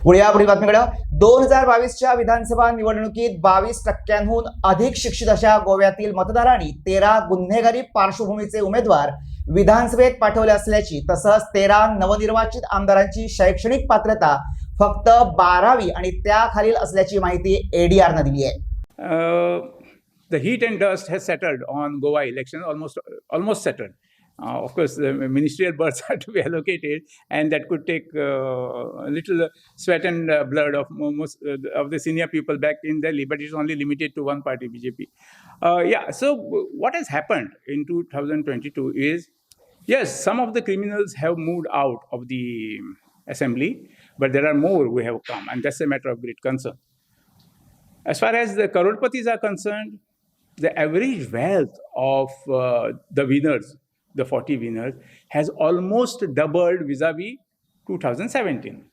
पुढे पुढील बातमीकडे 2022च्या विधानसभा निवडणुकीत 22% अधिक शिक्षित अशा गोव्यातील मतदारांनी 13 गुन्हेगारी पार्श्वभूमीचे उमेदवार विधानसभेत पाठवले असल्याची तसंच 13 नवनिर्वाचित आमदारांची शैक्षणिक पात्रता फक्त 12वी आणि त्याखालील असल्याची माहिती ADR ने दिली आहे. The heat and dust has settled on Goa election, almost settled. Of course, the ministerial berths are to be allocated, and that could take a little sweat and blood of most of the senior people back in Delhi, but it's only limited to one party, BJP. So what has happened in 2022 is, yes, some of the criminals have moved out of the assembly, but there are more who have come, and that's a matter of great concern. As far as the crorepatis are concerned, the average wealth of the winners, the 40 winners, has almost doubled vis-a-vis 2017.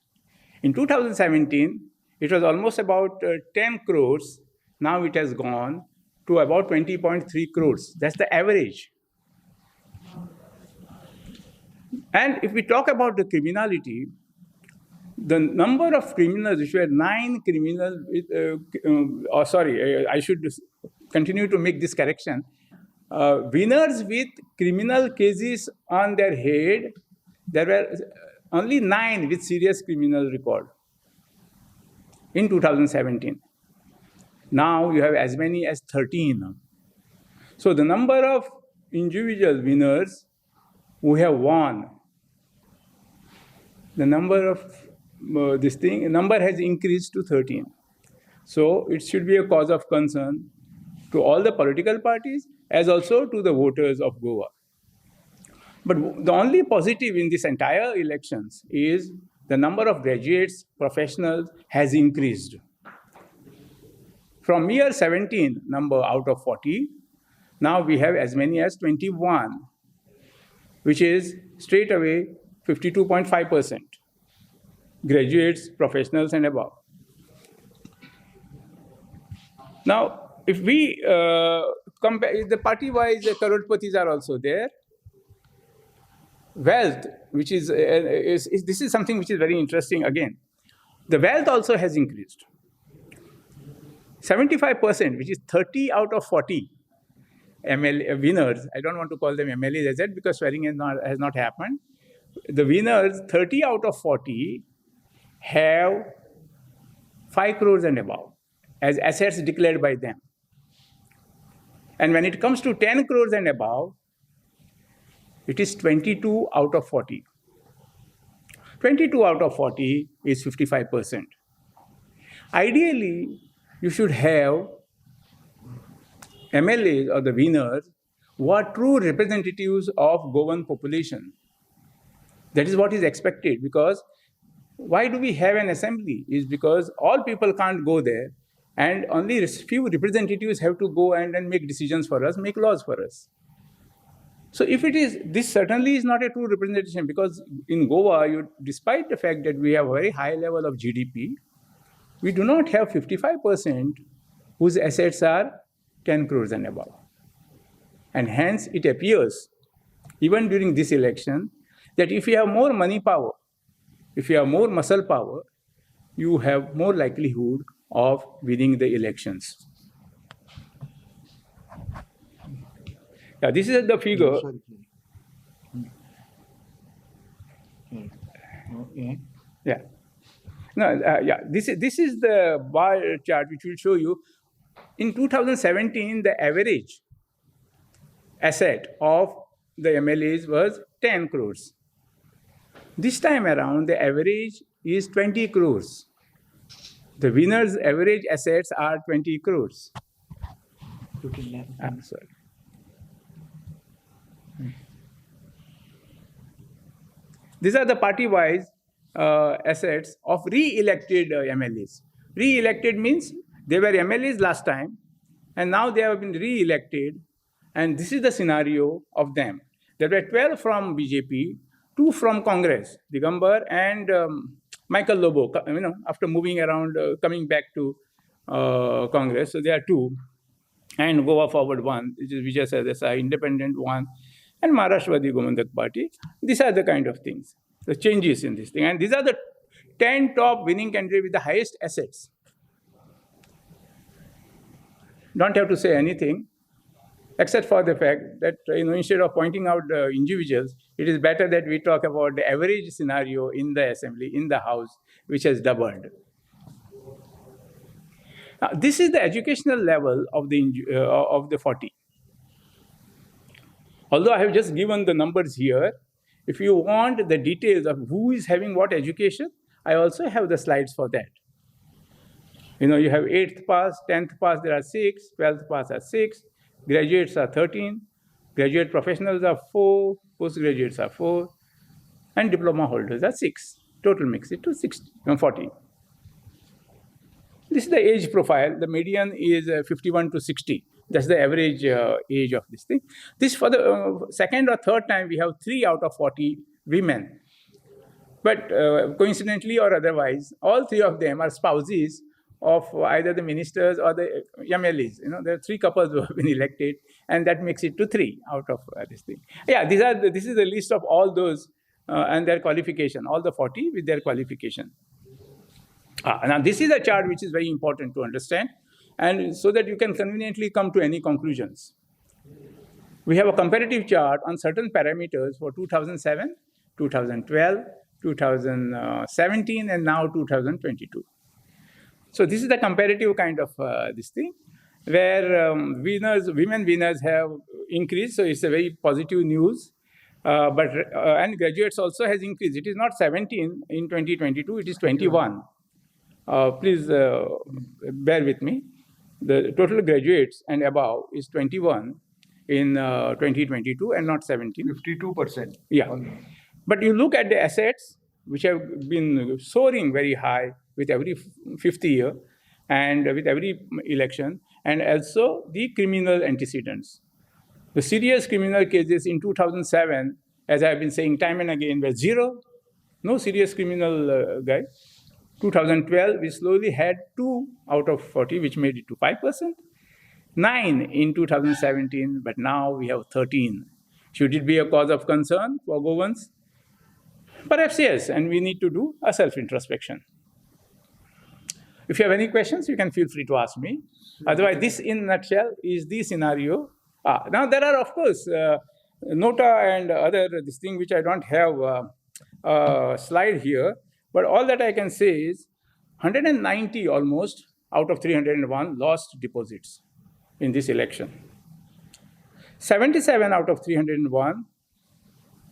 In 2017, it was almost about 10 crores. Now it has gone to about 20.3 crores. That's the average. And if we talk about the criminality, the number of criminals, which were 9 criminals, I should continue to make this correction. Winners with criminal cases on their head, there were only 9 with serious criminal record in 2017. Now you have as many as 13. So the number of individual winners who have won, the number of number has increased to 13. So it should be a cause of concern to all the political parties as also to the voters of Goa. But the only positive in this entire elections is the number of graduates, professionals has increased. From mere 17 number out of 40, now we have as many as 21, which is straight away 52.5%. Graduates, professionals and above. Now, if we compare, the party-wise crorepatis are also there. Wealth, which is this is something which is very interesting again. The wealth also has increased. 75%, which is 30 out of 40 MLA winners. I don't want to call them MLAs as yet because swearing has not happened. The winners, 30 out of 40, have 5 crores and above as assets declared by them. And when it comes to 10 crores and above, it is 22 out of 40. 22 out of 40 is 55%. Ideally, you should have MLAs or the winners who are true representatives of Goan population. That is what is expected, because why do we have an assembly? Is because all people can't go there, and only few representatives have to go and make decisions for us, make laws for us. So if it is, this certainly is not a true representation, because in Goa, despite the fact that we have a very high level of GDP, we do not have 55% whose assets are 10 crores and above. And hence it appears, even during this election, that if you have more money power, if you have more muscle power, you have more likelihood of winning the elections. Yeah, this is the figure. Yeah. This is the bar chart which will show you. In 2017, the average asset of the MLAs was 10 crores. This time around, the average is 20 crores. The winners' average assets are 20 crores. Sorry. These are the party-wise assets of re-elected MLAs. Re-elected means they were MLAs last time, and now they have been re-elected, and this is the scenario of them. There were 12 from BJP, 2 from Congress, Digambar and Michael Lobo, after moving around, coming back to Congress. So there are 2, and Goa Forward 1, which is Vijay Sardesai, Independent 1, and Maharashtrawadi Gomandak Party. These are the kind of things, the changes in this thing. And these are the 10 top winning candidates with the highest assets. Don't have to say anything, except for the fact that instead of pointing out the individuals, it is better that we talk about the average scenario in the assembly, in the house, which has doubled. Now, this is the educational level of the 40. Although I have just given the numbers here, if you want the details of who is having what education, I also have the slides for that. You have 8th pass, 10th pass, there are 6, 12th pass are 6, graduates are 13, graduate professionals are 4, postgraduates are 4, and diploma holders are 6. Total makes it to 40. This is the age profile. The median is 51 to 60. That's the average age of this thing. This for the second or third time, we have 3 out of 40 women. But coincidentally or otherwise, all 3 of them are spouses of either the ministers or the MLAs. There are 3 couples who have been elected, and that makes it to 3 out of this thing. Yeah, this is the list of all those and their qualification, all the 40 with their qualification. Now, this is a chart which is very important to understand, and so that you can conveniently come to any conclusions. We have a comparative chart on certain parameters for 2007, 2012, 2017, and now 2022. So this is the comparative kind of this thing, where women winners have increased. So it's a very positive news. And graduates also has increased. It is not 17 in 2022, it is 21. Please bear with me. The total graduates and above is 21 in 2022 and not 17. 52%. Yeah. But you look at the assets, which have been soaring very high with every 5th year and with every election, and also the criminal antecedents. The serious criminal cases in 2007, as I have been saying time and again, were 0. No serious criminal guy. 2012, we slowly had 2 out of 40, which made it to 5%. 9 in 2017, but now we have 13. Should it be a cause of concern for Goans? Perhaps yes, and we need to do a self-introspection. If you have any questions, you can feel free to ask me. Otherwise, this in a nutshell is the scenario. Now, there are, of course, nota and other this thing which I don't have a slide here, but all that I can say is 190 almost out of 301 lost deposits in this election. 77 out of 301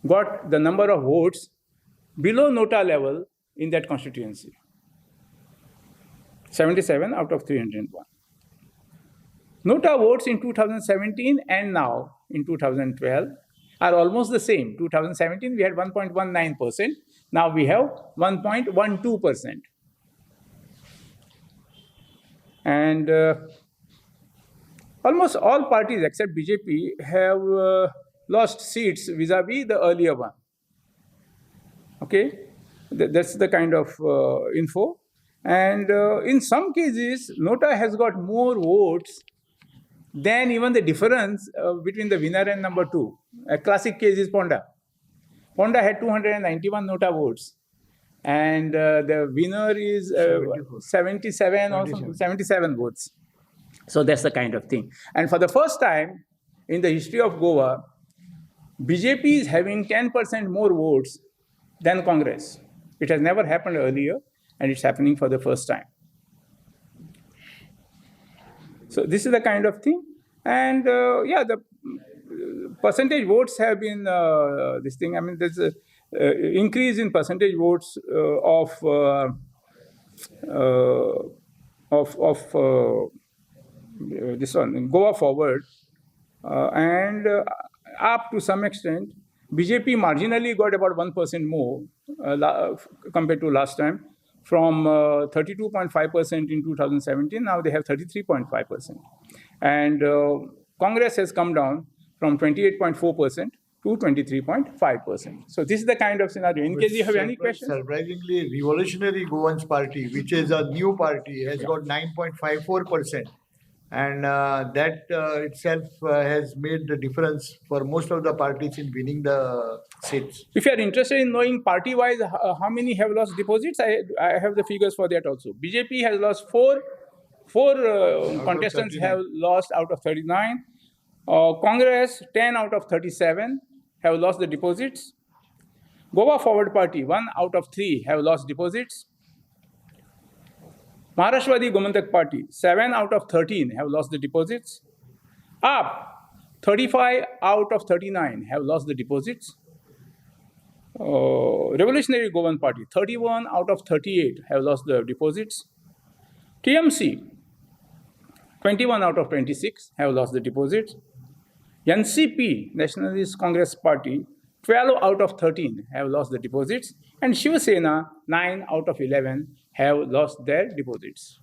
got the number of votes below nota level in that constituency. 77 out of 301. Nota votes in 2017 and now in 2012 are almost the same. 2017 we had 1.19%. Now we have 1.12%. And almost all parties except BJP have lost seats vis-a-vis the earlier one. Okay, that's the kind of info. And in some cases, Nota has got more votes than even the difference between the winner and number 2. A classic case is Ponda. Ponda had 291 Nota votes, and the winner is 77 or something, 77 votes. So that's the kind of thing. And for the first time in the history of Goa, BJP is having 10% more votes than Congress. It has never happened earlier, and it's happening for the first time. So this is the kind of thing. And yeah, the percentage votes have been this thing. I mean, there's an increase in percentage votes of this one, Goa Forward. And up to some extent, BJP marginally got about 1% more compared to last time. From 32.5% in 2017, now they have 33.5%. And Congress has come down from 28.4% to 23.5%. So this is the kind of scenario. In case you have any questions. Surprisingly, Revolutionary Goans Party, which is a new party, has got 9.54%. and that itself has made the difference for most of the parties in winning the seats. If you are interested in knowing party-wise how many have lost deposits, I have the figures for that also. BJP has lost four contestants 39. have lost out of 39. Congress, 10 out of 37 have lost the deposits. Goa Forward Party, 1 out of 3 have lost deposits. Maharashtrawadi Gomantak Party, 7 out of 13 have lost the deposits. UP, 35 out of 39 have lost the deposits. Revolutionary Goan Party, 31 out of 38 have lost the deposits. TMC, 21 out of 26 have lost the deposits. NCP, Nationalist Congress Party, 12 out of 13 have lost the deposits. And Shiv Sena, 9 out of 11 have lost their deposits.